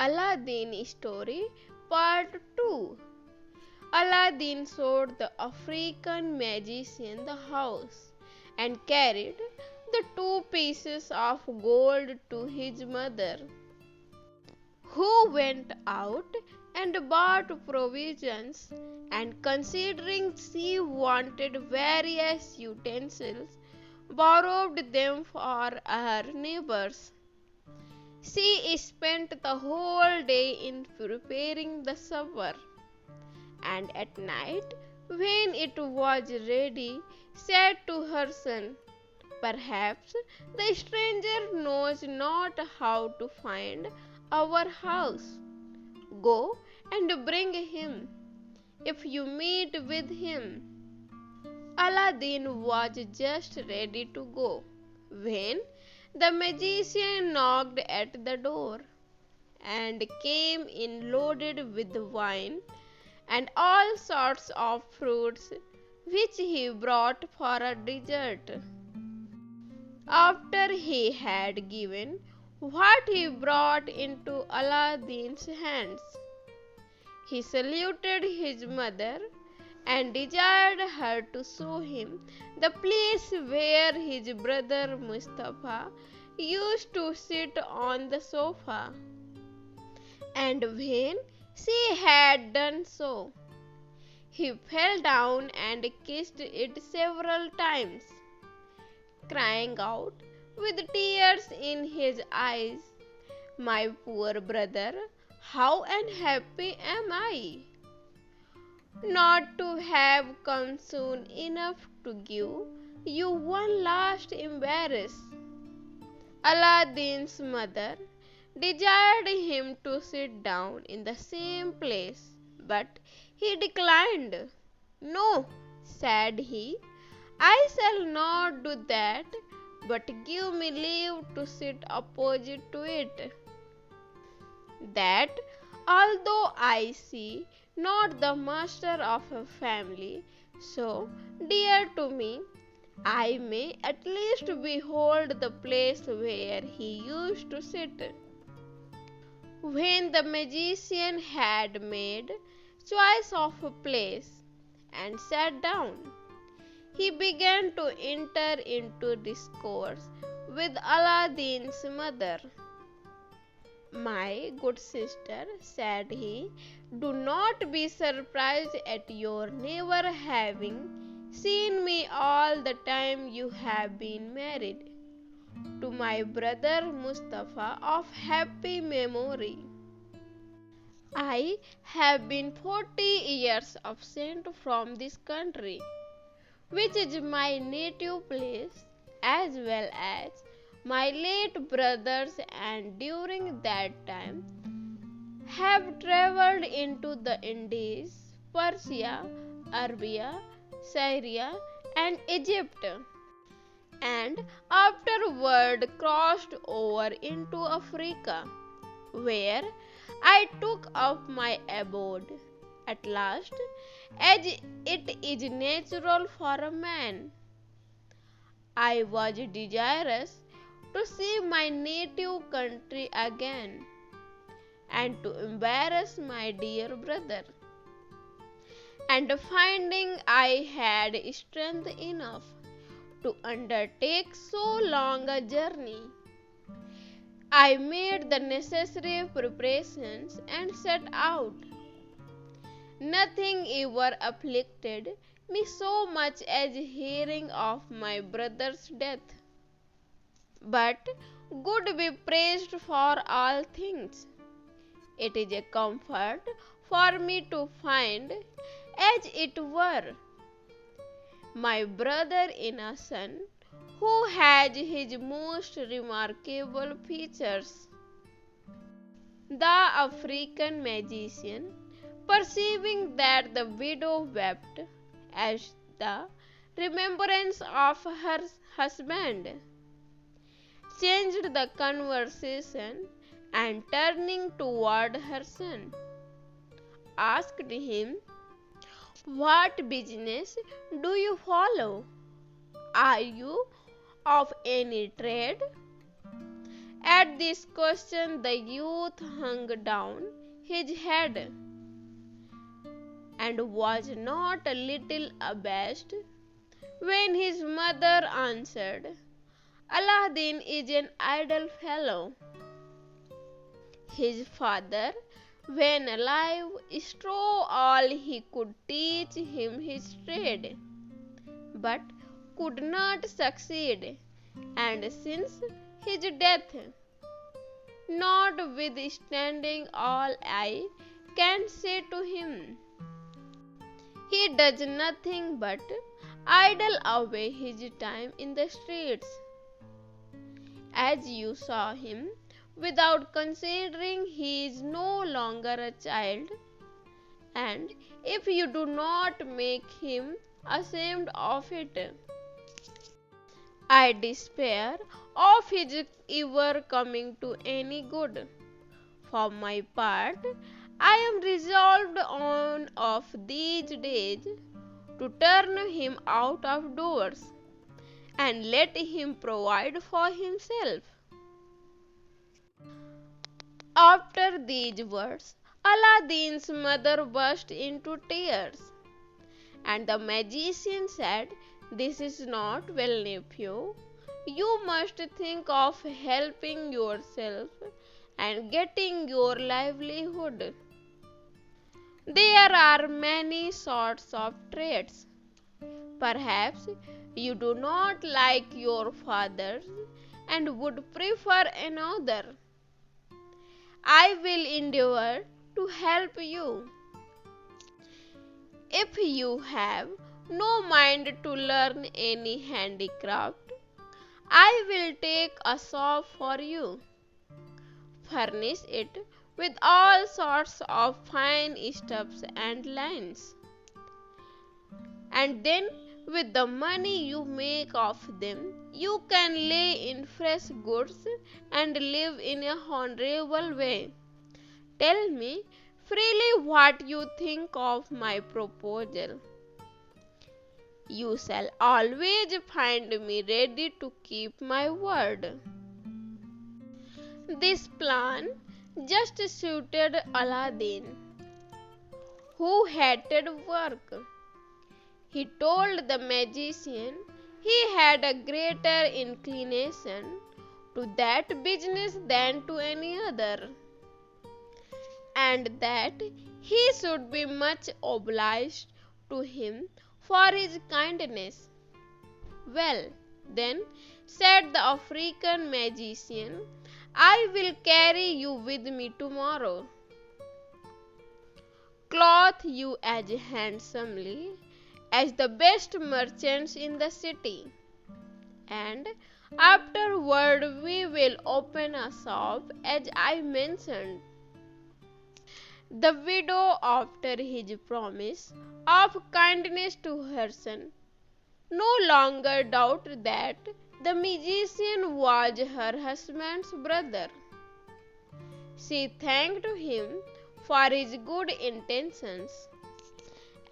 Aladdin Story Part 2. Aladdin showed the African magician the house and carried the 2 pieces of gold to his mother, who went out and bought provisions, and considering she wanted various utensils, borrowed them for her neighbors. She spent the whole day in preparing the supper, and at night, when it was ready, said to her son, "Perhaps the stranger knows not how to find our house. Go and bring him, if you meet with him." Aladdin was just ready to go when the magician knocked at the door and came in loaded with wine and all sorts of fruits, which he brought for a dessert. After he had given what he brought into Aladdin's hands, he saluted his mother and desired her to show him the place where his brother Mustafa used to sit on the sofa. And when she had done so, he fell down and kissed it several times, crying out with tears in his eyes, "My poor brother, how unhappy am I, not to have come soon enough to give you one last embrace." Aladdin's mother desired him to sit down in the same place, but he declined. "No," said he, "I shall not do that, but give me leave to sit opposite to it, that although I see not the master of a family so dear to me, I may at least behold the place where he used to sit." When the magician had made choice of a place and sat down, he began to enter into discourse with Aladdin's mother. "My good sister," said he, "do not be surprised at your never having seen me all the time you have been married to my brother Mustafa of happy memory. I have been 40 years absent from this country, which is my native place, as well as my late brother's, and during that time have travelled into the Indies, Persia, Arabia, Syria, and Egypt, and afterward crossed over into Africa, where I took up my abode. At last, as it is natural for a man, I was desirous to see my native country again, and to embrace my dear brother. And finding I had strength enough to undertake so long a journey, I made the necessary preparations and set out. Nothing ever afflicted me so much as hearing of my brother's death. But God be praised for all things. It is a comfort for me to find, as it were, my brother in a son who has his most remarkable features." The African magician, perceiving that the widow wept at the remembrance of her husband, changed the conversation, and turning toward her son, asked him, "What business do you follow? Are you of any trade?" At this question, the youth hung down his head and was not a little abashed when his mother answered, Aladdin is an idle fellow. His father, when alive, strove all he could teach him his trade, but could not succeed, and since his death, notwithstanding all I can say to him, he does nothing but idle away his time in the streets. As you saw him, without considering he is no longer a child, and if you do not make him ashamed of it, I despair of his ever coming to any good. For my part, I am resolved on of these days to turn him out of doors and let him provide for himself. After these words, Aladdin's mother burst into tears, and the magician said, This is not well, nephew. You must think of helping yourself and getting your livelihood. There are many sorts of trades. Perhaps you do not like your father's and would prefer another. I will endeavor to help you. If you have no mind to learn any handicraft, I will take a shop for you, furnish it with all sorts of fine stuffs and lines, and then with the money you make of them, you can lay in fresh goods and live in a honorable way. Tell me freely what you think of my proposal. You shall always find me ready to keep my word. This plan just suited Aladdin, who hated work. He told the magician he had a greater inclination to that business than to any other, and that he should be much obliged to him for his kindness. Well, then, said the African magician, I will carry you with me tomorrow, clothe you as handsomely as the best merchants in the city, and afterward we will open a shop as I mentioned. The widow, after his promise of kindness to her son, no longer doubted that the magician was her husband's brother. She thanked him for his good intentions,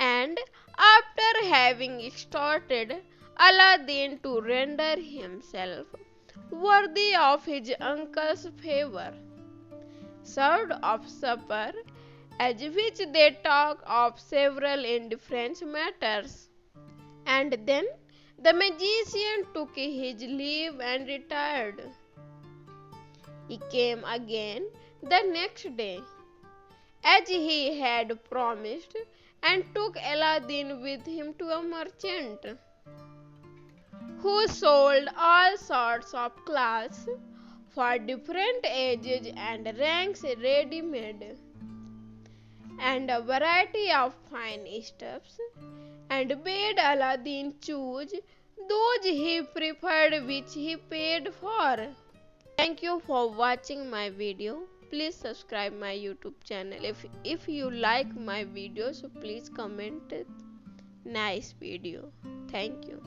and after having exhorted Aladdin to render himself worthy of his uncle's favour, served up supper, at which they talked of several indifferent matters, and then the magician took his leave and retired. He came again the next day, as he had promised, and took Aladdin with him to a merchant, who sold all sorts of cloths for different ages and ranks ready-made, and a variety of fine stuffs, and bade Aladdin choose those he preferred, which he paid for. Thank you for watching my video. Please subscribe my YouTube channel. If you like my video, so please comment nice video. Thank you.